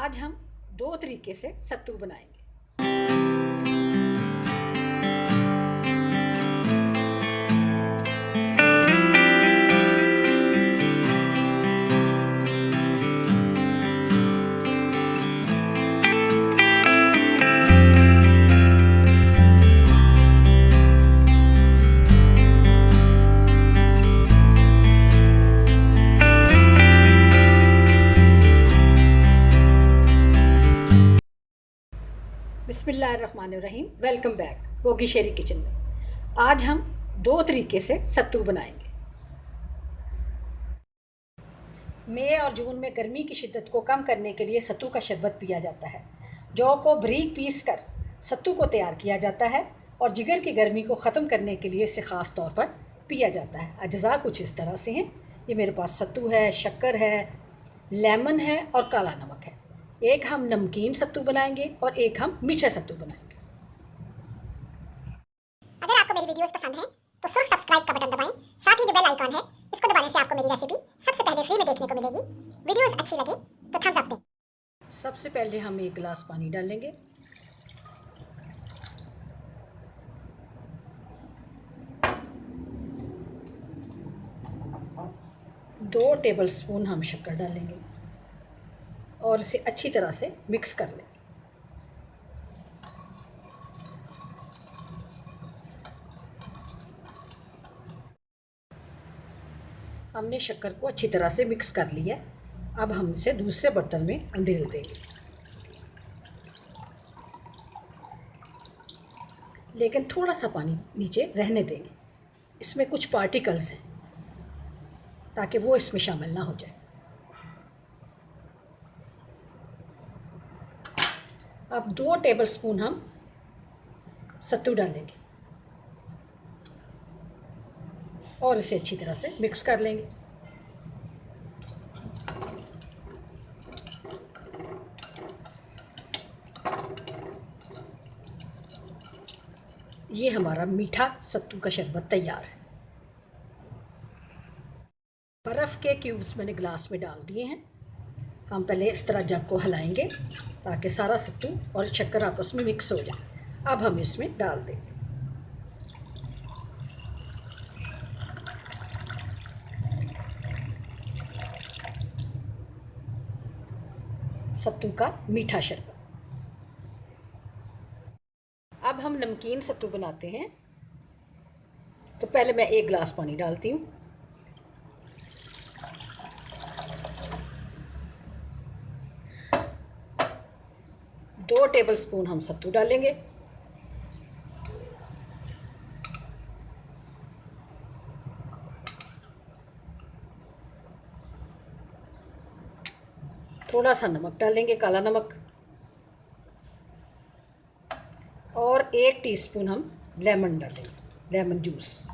आज हम दो तरीके से सत्तू बनाएंगे। बिस्मिल्लाहिर्रहमानिर्रहीम। वेलकम बैक गोगी शेरी किचन में। आज हम दो तरीके से सत्तू बनाएंगे। मई और जून में गर्मी की शिद्दत को कम करने के लिए सत्तू का शरबत पिया जाता है। जौ को बारीक पीस कर सत्तू को तैयार किया जाता है और जिगर की गर्मी को ख़त्म करने के लिए इसे ख़ास तौर पर पिया जाता है। अज्जा कुछ इस तरह से हैं। ये मेरे पास सत्तू है, शक्कर है, लेमन है और काला नमक है। एक हम नमकीन सत्तू बनाएंगे और एक हम मीठा सत्तू बनाएंगे। अगर आपको मेरी वीडियोस पसंद हैं तो सिर्फ सब्सक्राइब का बटन दबाएं, साथ ही जो बेल आइकॉन है इसको दबाने से आपको मेरी रेसिपी सबसे पहले फ्री में देखने को मिलेगी। वीडियोस अच्छी लगे तो थम्स अप दें। सबसे पहले हम 1 गिलास पानी डालेंगे। दो टेबलस्पून हम शक्कर डालेंगे और इसे अच्छी तरह से मिक्स कर लेंगे। हमने शक्कर को अच्छी तरह से मिक्स कर लिया। अब हम इसे दूसरे बर्तन में अंडेल देंगे, लेकिन थोड़ा सा पानी नीचे रहने देंगे। इसमें कुछ पार्टिकल्स हैं ताकि वो इसमें शामिल ना हो जाए। अब 2 टेबलस्पून हम सत्तू डालेंगे और इसे अच्छी तरह से मिक्स कर लेंगे। ये हमारा मीठा सत्तू का शरबत तैयार है। बर्फ़ के क्यूब्स मैंने ग्लास में डाल दिए हैं। हम पहले इस तरह जग को हिलाएंगे ताकि सारा सत्तू और शक्कर आपस में मिक्स हो जाए। अब हम इसमें डाल देंगे सत्तू का मीठा शरबत। अब हम नमकीन सत्तू बनाते हैं। तो पहले मैं 1 गिलास पानी डालती हूँ। दो टेबलस्पून हम सत्तू डालेंगे। थोड़ा सा नमक डालेंगे, काला नमक, और 1 टीस्पून हम लेमन डालेंगे, लेमन जूस।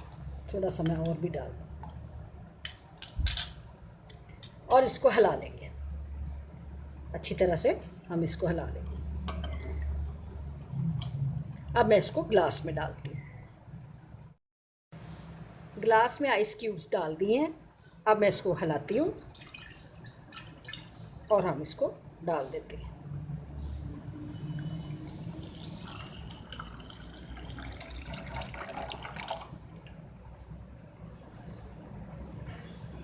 थोड़ा सा मैं और भी डाल दूँ और इसको हिला लेंगे अच्छी तरह से। हम इसको हिला लेंगे। अब मैं इसको ग्लास में डालती हूँ। ग्लास में आइस क्यूब्स डाल दिए हैं। अब मैं इसको हिलाती हूँ और हम इसको डाल देते हैं।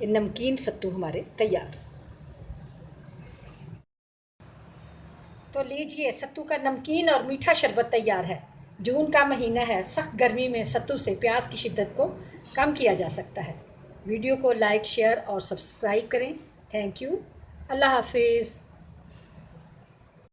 ये नमकीन सत्तू हमारे तैयार। तो लीजिए, सत्तू का नमकीन और मीठा शरबत तैयार है। जून का महीना है, सख्त गर्मी में सत्तू से प्यास की शिद्दत को कम किया जा सकता है। वीडियो को लाइक, शेयर और सब्सक्राइब करें। Thank you. अल्लाह हाफिज़।